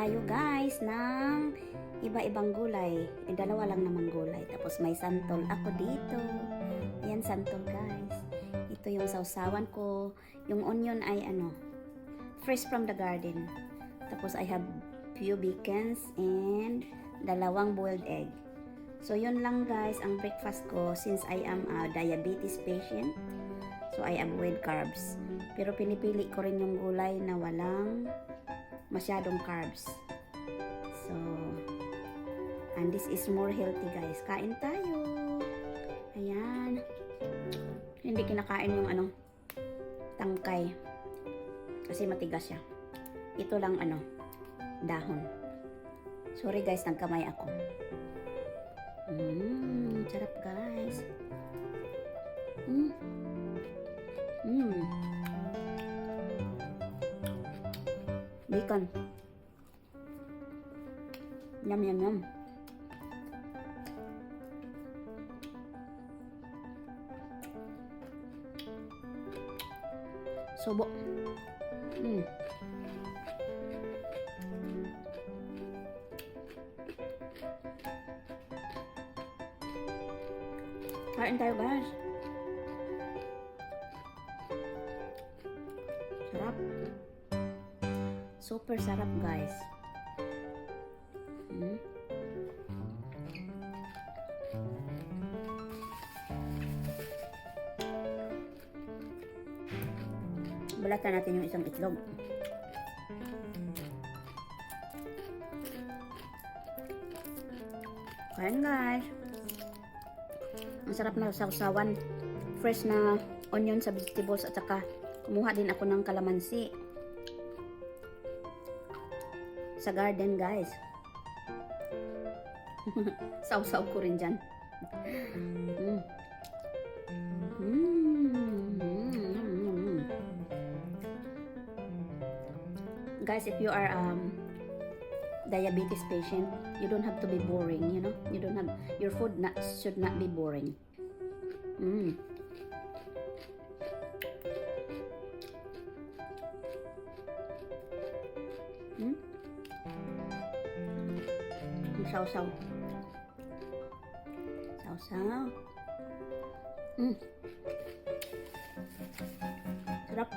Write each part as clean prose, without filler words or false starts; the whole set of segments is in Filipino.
tayo guys ng iba-ibang gulay. Dalawa lang namang gulay. Tapos may santol ako dito. Ayan, santol guys. Ito yung sausawan ko. Yung onion ay fresh from the garden. Tapos I have few bacons and dalawang boiled egg. So yun lang guys ang breakfast ko since I am a diabetes patient. So I avoid carbs. Pero pinipili ko rin yung gulay na walang masyadong carbs. So, and this is more healthy guys. Kain tayo. Ayan. Hindi kinakain yung tangkay. Kasi matigas siya. Ito lang dahon. Sorry guys, nagkamay ako. Sarap guys. Bacon. Yum, yum, yum. Subo. Kain tayo guys. Sarap. Super sarap guys. Balatan natin yung isang itlog. Kain guys. Ang sarap na sausawan. Fresh na onion sa vegetables at saka kumuha din ako ng kalamansi. Sa garden guys. Sausaw ko rin dyan. Guys, if you are diabetes patient, you don't have to be boring, you know. You don't have your food should not be boring. Sausaw. Sausaw. Sarap.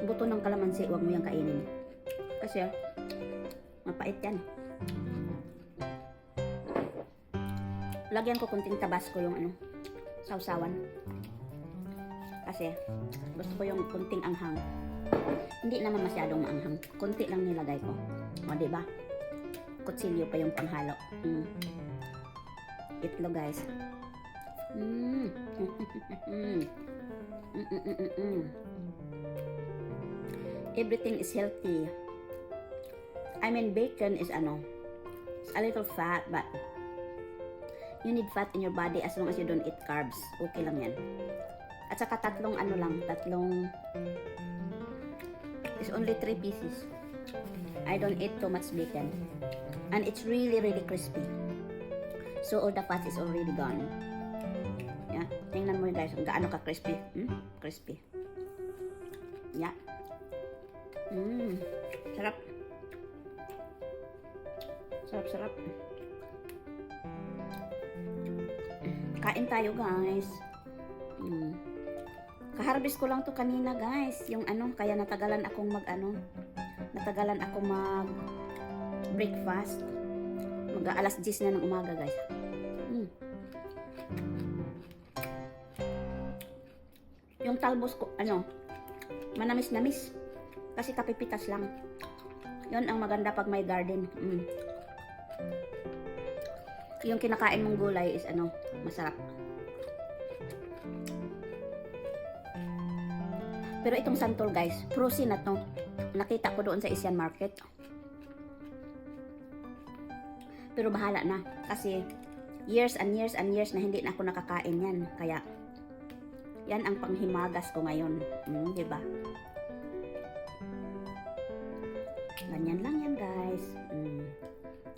Buto ng kalamansi, huwag mo yung kainin. Kasi, mapait yan. Lagyan ko kunting tabasco yung sausawan. Kasi, gusto ko yung kunting anghang. Hindi naman masyadong maanghang. Kunti lang nilagay ko. O, diba? Kutsilyo pa yung panghalo. Itlog guys. Everything is healthy. I mean, bacon is a little fat, but you need fat in your body as long as you don't eat carbs. Okay lang yan. At saka tatlong it's only 3 pieces. I don't eat too much bacon. And it's really, really crispy. So all the fat is already gone. Yeah, tingnan mo guys, kung gaano ka crispy. Crispy. Yeah. Sarap. Sarap, sarap. Kain tayo guys. Kaharbis ko lang to kanina guys. Yung kaya natagalan akong mag breakfast. Mag-alas 10 na ng umaga guys. Yung talbos ko, manamis-namis. Kasi kapipitas lang. Yun ang maganda pag may garden. Yung kinakain mong gulay is masarap. Pero itong santol guys, frozen na to. Nakita ko doon sa Asian market. Pero bahala na. Kasi years and years and years na hindi na ako nakakain yan. Kaya yan ang panghimagas ko ngayon. Diba? Ganyan lang yan guys.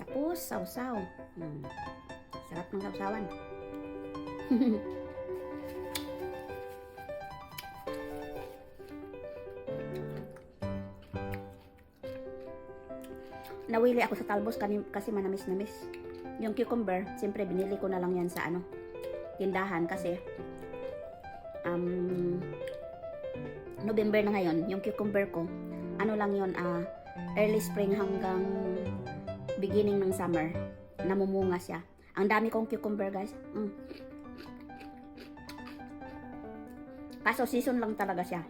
Tapos sausaw. Sarap ng sausawan. nawili ako sa talbos kasi manamis-namis. Yung cucumber, siyempre binili ko na lang yan sa tindahan kasi November na ngayon, yung cucumber ko, lang yun, early spring hanggang beginning ng summer, namumunga siya. Ang dami kong cucumber, guys. Kaso season lang talaga siya.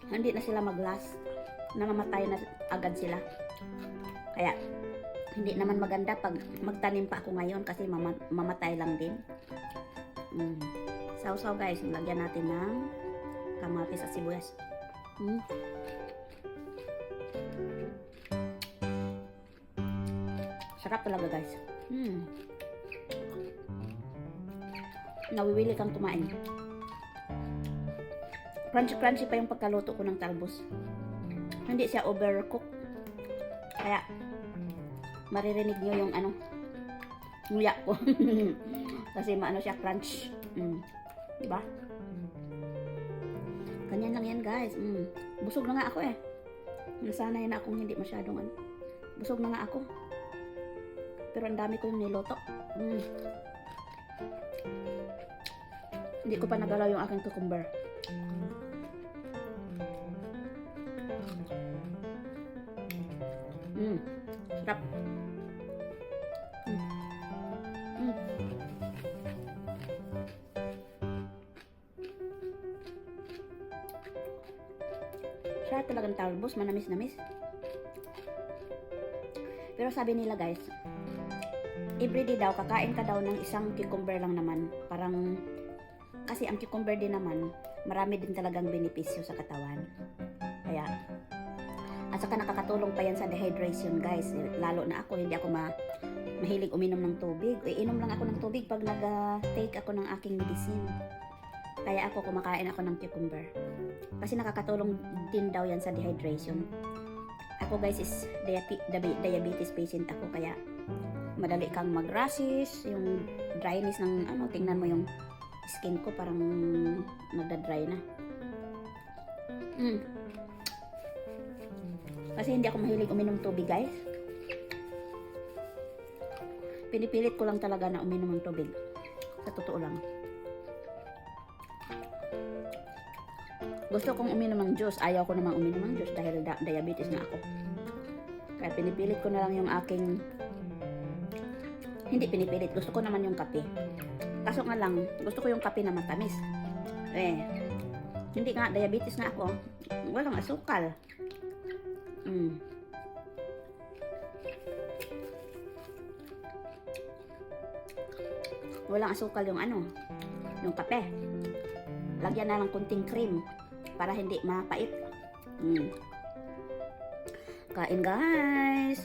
Hindi na sila mag-last. Namamatay na agad sila. Kaya, hindi naman maganda pag magtanim pa ako ngayon kasi mamatay lang din. Sausaw guys, lagyan natin ng kamatis at sibuyas. Sarap talaga guys. Nawiwili kang kumain. Crunchy pa yung pagkaluto ko ng talbos. Hindi siya overcook. Kaya maririnig nyo yung nguya ko. Kasi maano siya, crunch. Diba? Ganyan lang yan guys. Busog na nga ako eh. Nasanay na akong hindi masyadong busog na nga ako. Pero ang dami ko yung niloto. Hindi ko pa nagalaw yung aking cucumber. Sarap. Sarap talagang talbos, manamis-namis. Pero sabi nila guys, everyday daw, kakain ka daw ng isang cucumber lang naman. Parang, kasi ang cucumber din naman, marami din talagang benepisyo sa katawan. Kaya, at saka nakakatulong pa yan sa dehydration guys. Lalo na ako, hindi ako mahilig uminom ng tubig. Iinom lang ako ng tubig pag nag-take ako ng aking medicine. Kaya ako kumakain ako ng cucumber. Kasi nakakatulong din daw yan sa dehydration. Ako guys is diabetes patient ako, kaya madali kang mag-rashes, yung dryness ng tingnan mo yung skin ko parang nagda-dry na. Kasi hindi ako mahilig uminom tubig guys. Pinipilit ko lang talaga na uminom ng tubig. Sa totoo lang. Gusto kong uminom ng juice. Ayaw ko namang uminom ng juice dahil diabetes na ako. Kaya pinipilit ko na lang yung aking... Hindi pinipilit. Gusto ko naman yung kape. Kaso nga lang, gusto ko yung kape na matamis. Hindi nga, diabetes na ako. Walang asukal. Walang asukal yung yung kape. Lagyan na lang kunting cream para hindi mapait. Kain guys.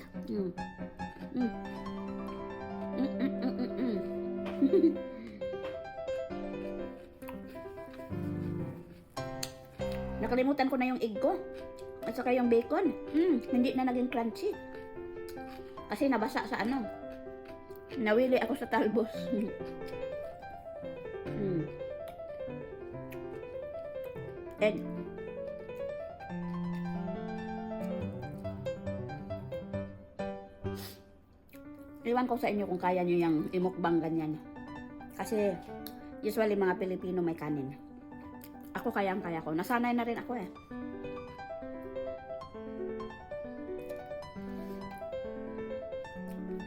Nakalimutan ko na yung egg ko. At saka yung bacon, hindi na naging crunchy. Kasi nabasa sa nawili ako sa talbos. Egg. Iwan ko sa inyo kung kaya nyo yung imukbang ganyan. Kasi usually mga Pilipino may kanin. Ako kaya ko. Nasanay na rin ako eh.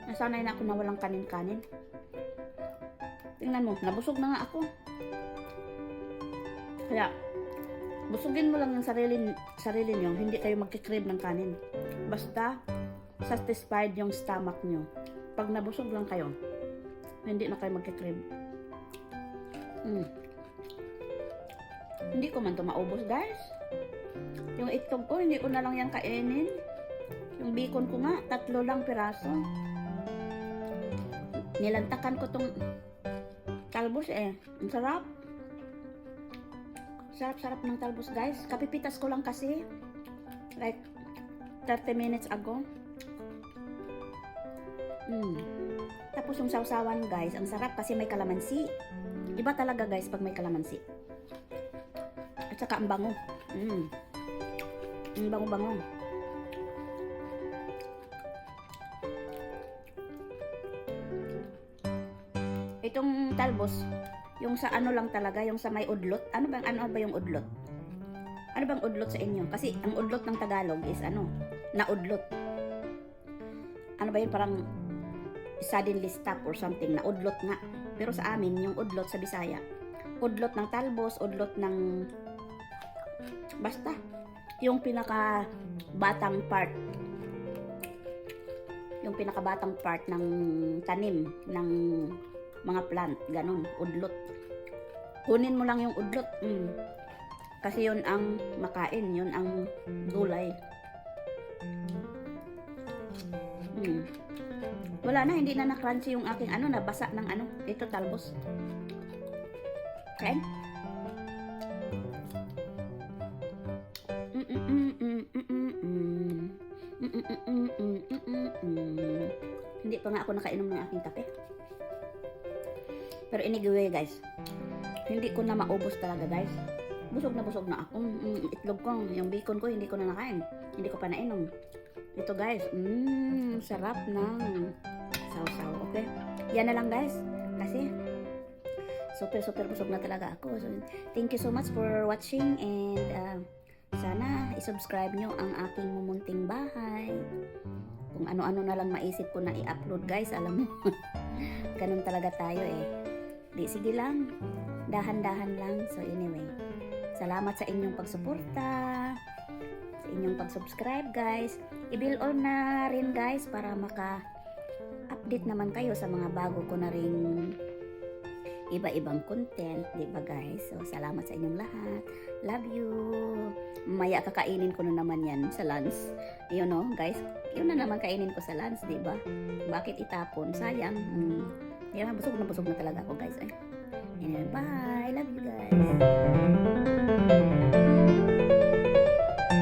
Nasanay na ako na walang kanin-kanin. Tingnan mo, nabusog na nga ako. Kaya, busugin mo lang yung sarili nyo, hindi kayo magkikrib ng kanin. Basta, satisfied yung stomach nyo. Pag nabusog lang kayo, hindi na kayo magkikrib. Hindi ko man ito maubos, guys. Yung itlog ko, hindi ko na lang yan kainin. Yung bacon ko nga, 3 lang piraso. Nilantakan ko tong talbos eh. Ang sarap. Sarap-sarap ng talbos guys. Kapipitas ko lang kasi. Like 30 minutes ago. Tapos yung sausawan guys. Ang sarap kasi may kalamansi. Iba talaga guys pag may kalamansi. At saka ang bango. Ang bango-bango. Itong talbos, yung sa ano lang talaga, yung sa may udlot. Ano ba yung udlot? Ano bang udlot sa inyo? Kasi ang udlot ng Tagalog is ano, naudlot. Ano ba yun, parang suddenly stop or something, naudlot nga. Pero sa amin, yung udlot sa Bisaya, udlot ng talbos, udlot ng basta, yung pinakabatang part. Yung pinakabatang part ng tanim ng mga plant, ganun, udlot. Kunin mo lang yung udlot. Kasi yun ang makain, yun ang gulay. Wala na, hindi na na-crunchy yung aking ano, nabasa ng ano, ito talbos. Okay? Hindi pa nga ako nakainom ng aking kape. Pero anyway guys, hindi ko na maubos talaga guys. Busog na ako. Itlog ko, yung bacon ko hindi ko na nakain. Hindi ko pa nainom. Ito guys, sarap ng sausaw. Okay? Yan na lang guys. Kasi super busog na talaga ako. So, thank you so much for watching and sana i-subscribe nyo ang aking mumunting bahay. Kung ano-ano na lang maisip ko na i-upload guys, alam mo. Ganun talaga tayo eh. Di, sige lang. Dahan-dahan lang. So anyway, salamat sa inyong pagsuporta, sa inyong pag-subscribe guys. I-bell all na rin guys para maka-update naman kayo sa mga bago ko na ring iba-ibang content, di ba guys? So salamat sa inyong lahat. Love you. Maya kakainin ko na naman yan sa lunch. Yun no, guys. Yun na naman kainin ko sa lunch, di ba? Bakit itapon? Sayang. Yan, busog na talaga ako guys. Anyway, bye. Love you guys.